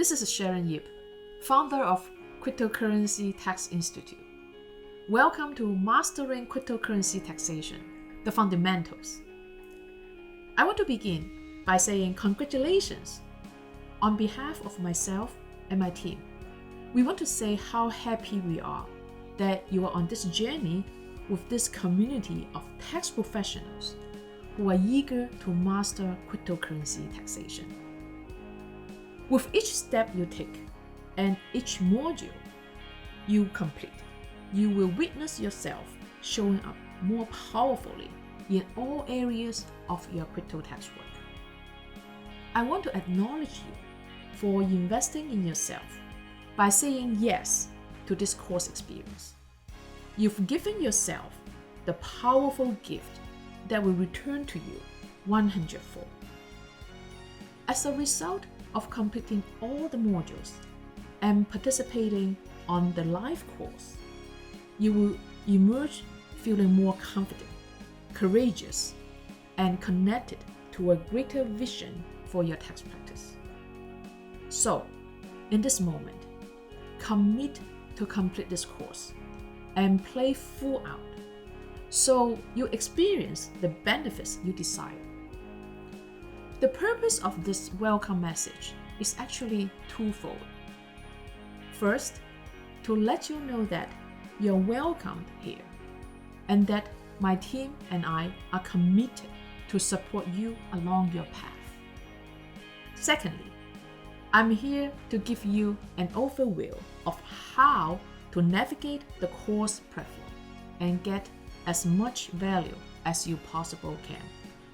This is Sharon Yip, founder of Cryptocurrency Tax Institute. Welcome to Mastering Cryptocurrency Taxation, the Fundamentals. I want to begin by saying congratulations. On behalf of myself and my team, we want to say how happy we are that you are on this journey with this community of tax professionals who are eager to master cryptocurrency taxation. With each step you take and each module you complete, you will witness yourself showing up more powerfully in all areas of your crypto tax work. I want to acknowledge you for investing in yourself by saying yes to this course experience. You've given yourself the powerful gift that will return to you 100-fold. As a result of completing all the modules and participating on the live course, you will emerge feeling more confident, courageous, and connected to a greater vision for your tax practice. So, in this moment, commit to complete this course and play full out so you experience the benefits you desire. The purpose of this welcome message is actually twofold. First, to let you know that you're welcomed here and that my team and I are committed to support you along your path. Secondly, I'm here to give you an overview of how to navigate the course platform and get as much value as you possibly can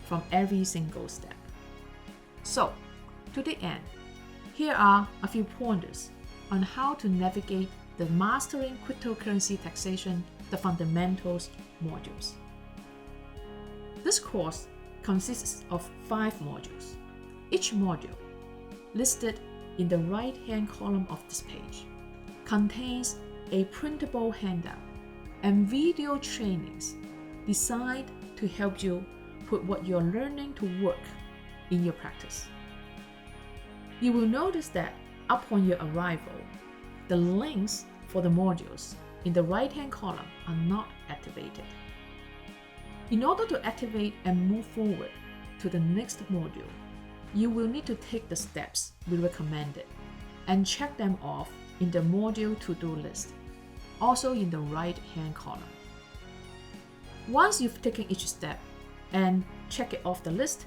from every single step. So, to the end, here are a few pointers on how to navigate the Mastering Cryptocurrency Taxation, the Fundamentals modules. This course consists of 5 modules. Each module, listed in the right-hand column of this page, contains a printable handout and video trainings designed to help you put what you're learning to work in your practice. You will notice that upon your arrival, the links for the modules in the right-hand column are not activated. In order to activate and move forward to the next module, you will need to take the steps we recommended and check them off in the module to-do list, also in the right-hand column. Once you've taken each step and check it off the list,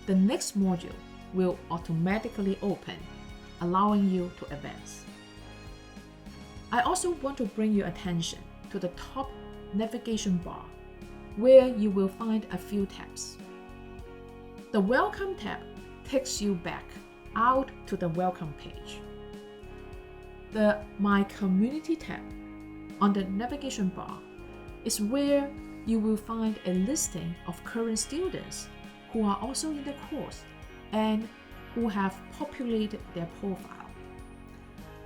the next module will automatically open, allowing you to advance. I also want to bring your attention to the top navigation bar, where you will find a few tabs. The Welcome tab takes you back out to the Welcome page. The My Community tab on the navigation bar is where you will find a listing of current students who are also in the course and who have populated their profile.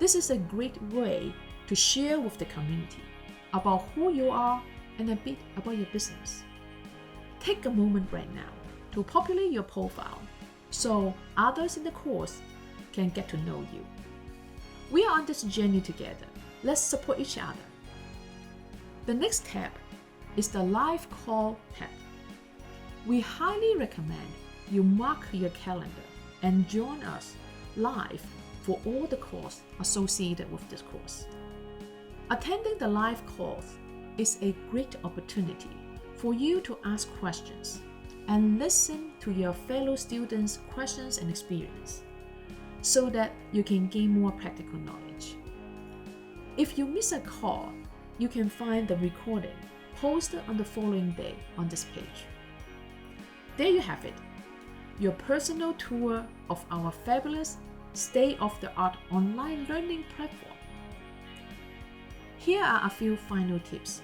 This is a great way to share with the community about who you are and a bit about your business. Take a moment right now to populate your profile so others in the course can get to know you. We are on this journey together. Let's support each other. The next tab is the Live Call tab. We highly recommend you mark your calendar and join us live for all the calls associated with this course. Attending the live calls is a great opportunity for you to ask questions and listen to your fellow students' questions and experience so that you can gain more practical knowledge. If you miss a call, you can find the recording posted on the following day on this page. There you have it, your personal tour of our fabulous state-of-the-art online learning platform. Here are a few final tips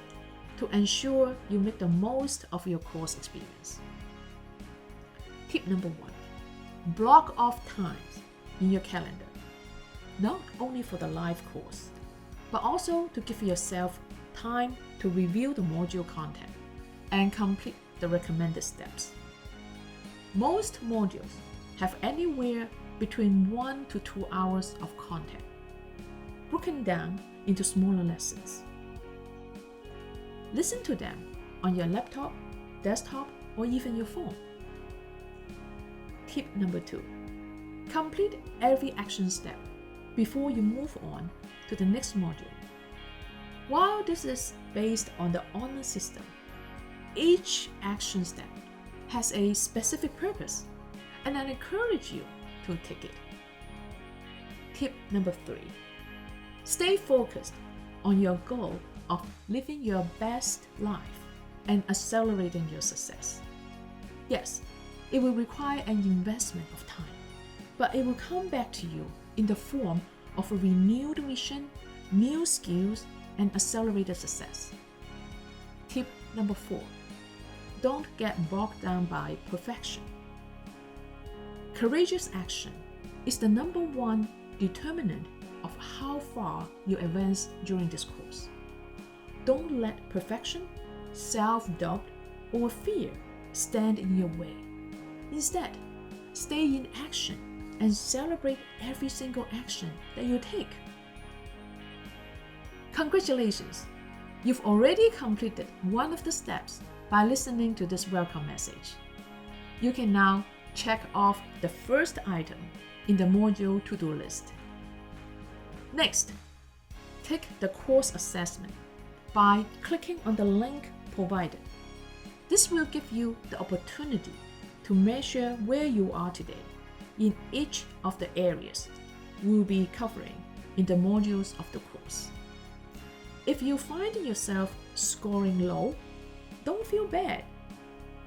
to ensure you make the most of your course experience. Tip number 1, block off times in your calendar, not only for the live course, but also to give yourself time to review the module content and complete the recommended steps. Most modules have anywhere between 1 to 2 hours of content, broken down into smaller lessons. Listen to them on your laptop, desktop, or even your phone. Tip number 2. Complete every action step before you move on to the next module. While this is based on the honor system, each action step has a specific purpose, and I encourage you to take it. Tip number 3. Stay focused on your goal of living your best life and accelerating your success. Yes, it will require an investment of time, but it will come back to you in the form of a renewed mission, new skills, and accelerated success. Tip number 4. Don't get bogged down by perfection. Courageous action is the number one determinant of how far you advance during this course. Don't let perfection, self-doubt, or fear stand in your way. Instead, stay in action and celebrate every single action that you take. Congratulations! You've already completed one of the steps by listening to this welcome message. You can now check off the first item in the module to-do list. Next, take the course assessment by clicking on the link provided. This will give you the opportunity to measure where you are today in each of the areas we'll be covering in the modules of the course. If you find yourself scoring low, don't feel bad.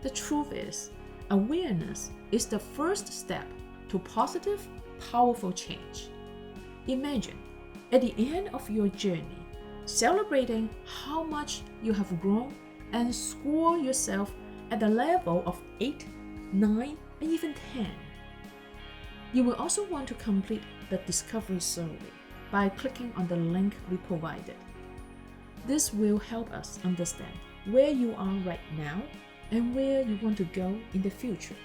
The truth is, awareness is the first step to positive, powerful change. Imagine, at the end of your journey, celebrating how much you have grown and score yourself at the level of 8, 9, and even 10. You will also want to complete the discovery survey by clicking on the link we provided. This will help us understand where you are right now and where you want to go in the future.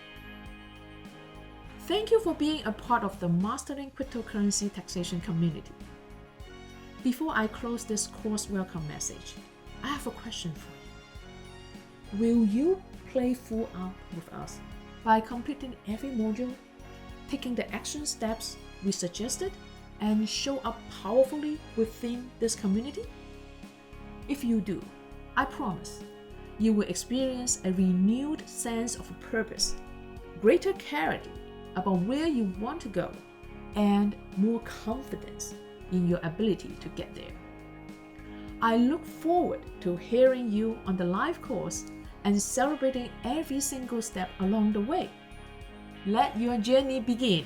Thank you for being a part of the Mastering Cryptocurrency Taxation community. Before I close this course welcome message, I have a question for you. Will you play full out with us by completing every module, taking the action steps we suggested, and show up powerfully within this community? If you do, I promise you will experience a renewed sense of purpose, greater clarity about where you want to go, and more confidence in your ability to get there. I look forward to hearing you on the live course and celebrating every single step along the way. Let your journey begin.